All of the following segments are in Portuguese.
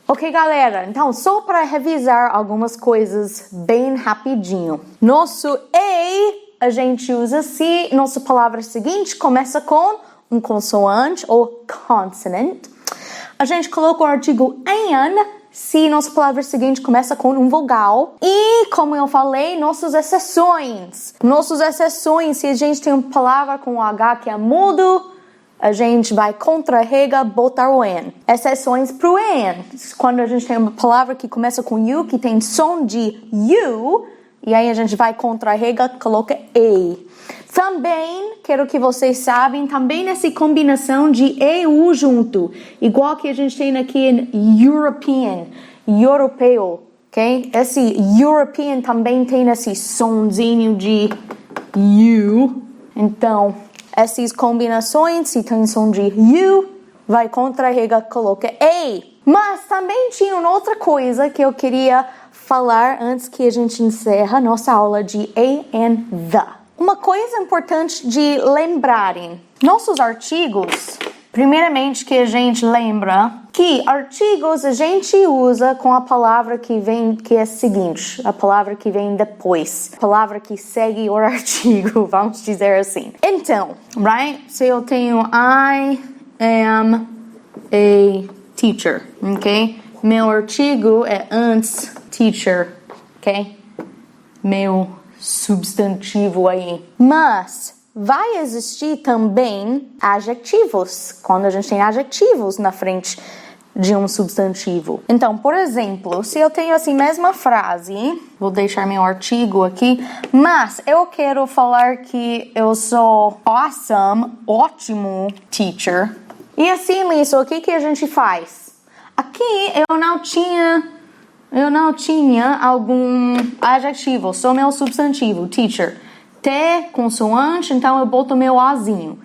Ok, galera? Então, só para revisar algumas coisas bem rapidinho. Nosso a gente usa se nossa palavra seguinte começa com um consoante ou consonant. A gente coloca o artigo an se nossa palavra seguinte começa com um vogal. E, como eu falei, nossas exceções. Nossas exceções, se a gente tem uma palavra com H que é mudo, a gente vai contra-rega, botar o N. Exceções para o N. Quando a gente tem uma palavra que começa com U, que tem som de U, e aí a gente vai contra-rega, coloca E. Também, quero que vocês saibam, também nessa combinação de EU junto. Igual que a gente tem aqui em European, europeu, ok? Esse European também tem esse sonzinho de U. Então, essas combinações, se tem som de U, vai contra-rega, coloca E. Mas também tinha uma outra coisa que eu queria falar antes que a gente encerra nossa aula de a and the. Uma coisa importante de lembrarem. Nossos artigos, primeiramente que a gente lembra que artigos a gente usa com a palavra que vem, que é a seguinte, a palavra que vem depois, a palavra que segue o artigo, vamos dizer assim. Então, right? Se eu tenho I am a teacher, ok? Meu artigo é antes teacher, ok? Meu substantivo aí. Mas vai existir também adjetivos, quando a gente tem adjetivos na frente de um substantivo. Então, por exemplo, se eu tenho assim mesma frase, vou deixar meu artigo aqui, mas eu quero falar que eu sou awesome, ótimo teacher. E assim, Lisa, o que a gente faz? Aqui eu não tinha algum adjetivo, só meu substantivo, teacher. T, consoante, então eu boto meu Azinho.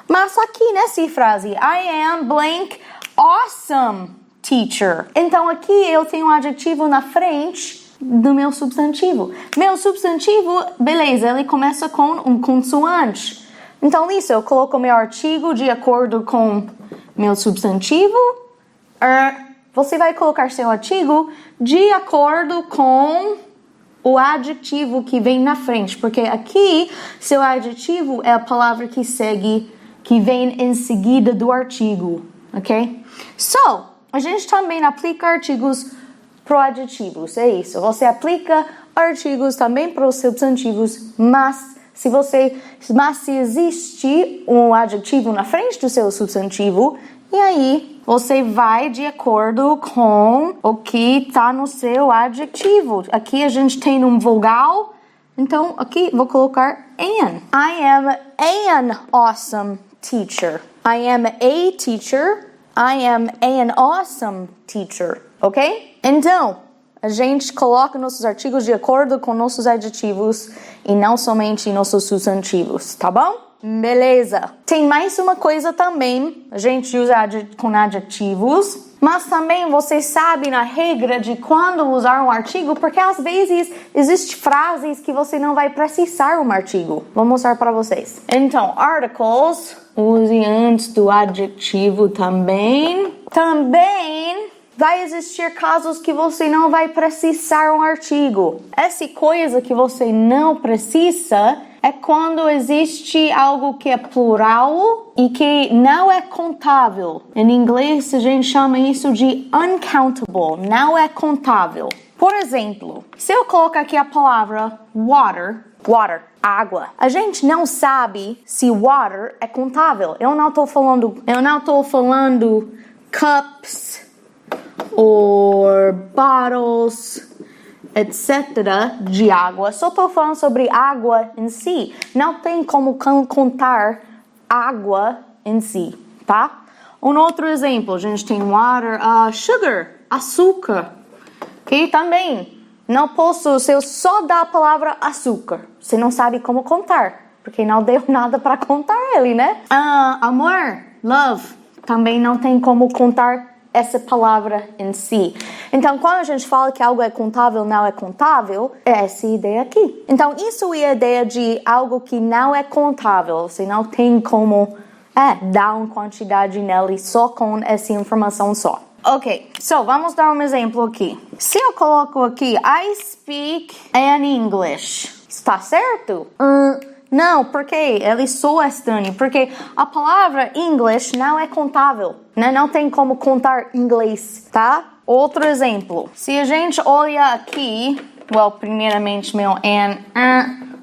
Mas aqui nessa frase, I am blank awesome teacher. Então aqui eu tenho um adjetivo na frente do meu substantivo. Meu substantivo, beleza, ele começa com um consoante. Então isso, eu coloco meu artigo de acordo com meu substantivo. Você vai colocar seu artigo de acordo com o adjetivo que vem na frente, porque aqui seu adjetivo é a palavra que segue, que vem em seguida do artigo, ok? So, a gente também aplica artigos para adjetivos, é isso. Você aplica artigos também para os substantivos, mas se existe um adjetivo na frente do seu substantivo, e aí você vai de acordo com o que está no seu adjetivo. Aqui a gente tem um vogal, então aqui vou colocar an. I am an awesome teacher. I am a teacher. I am an awesome teacher. Ok? Então, a gente coloca nossos artigos de acordo com nossos adjetivos e não somente nossos substantivos, tá bom? Beleza. Tem mais uma coisa também, a gente usa com adjetivos, mas também vocês sabem a regra de quando usar um artigo, porque às vezes existem frases que você não vai precisar um artigo. Vou mostrar para vocês. Então, articles, use antes do adjetivo também. Também vai existir casos que você não vai precisar um artigo. Essa coisa que você não precisa é quando existe algo que é plural e que não é contável. Em inglês, a gente chama isso de uncountable, não é contável. Por exemplo, se eu colocar aqui a palavra water, água, a gente não sabe se water é contável. Eu não tô falando cups or bottles, etc. de água. Só estou falando sobre água em si. Não tem como contar água em si, tá? Um outro exemplo, a gente tem water, sugar, açúcar. Ok? Também, não posso, se eu só dar a palavra açúcar, você não sabe como contar, porque não deu nada para contar ele, né? Amor, love, também não tem como contar essa palavra em si. Então, quando a gente fala que algo é contável, não é contável, é essa ideia aqui. Então, isso é a ideia de algo que não é contável. Você não tem como dar uma quantidade nele só com essa informação só. Ok, so vamos dar um exemplo aqui. Se eu coloco aqui, I speak an English, está certo? Não, porque ele soa estranho, porque a palavra English não é contável, né? Não tem como contar inglês, tá? Outro exemplo, se a gente olha aqui, primeiramente meu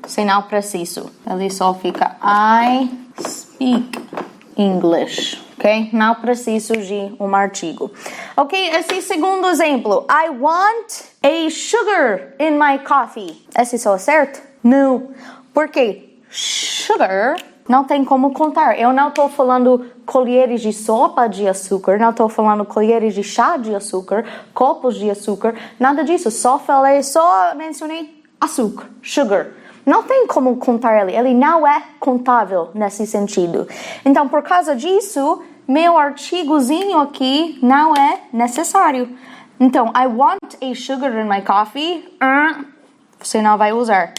sinal preciso, ele só fica I speak English, ok? Não preciso de um artigo. Ok, esse segundo exemplo, I want a sugar in my coffee. Esse só é certo? Não, porque sugar não tem como contar. Eu não estou falando colheres de sopa de açúcar, não estou falando colheres de chá de açúcar, copos de açúcar, nada disso. Só mencionei açúcar, sugar. Não tem como contar ele não é contável nesse sentido. Então, por causa disso, meu artigozinho aqui não é necessário. Então, I want a sugar in my coffee, você não vai usar.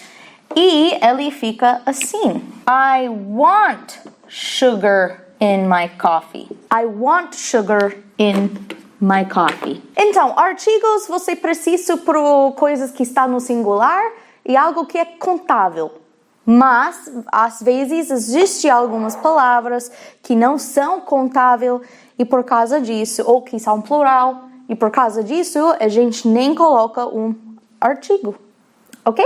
E ele fica assim. I want sugar in my coffee. I want sugar in my coffee. Então, artigos você precisa para coisas que estão no singular e algo que é contável. Mas, às vezes, existem algumas palavras que não são contáveis e por causa disso, ou que são plural, e por causa disso, a gente nem coloca um artigo. Ok?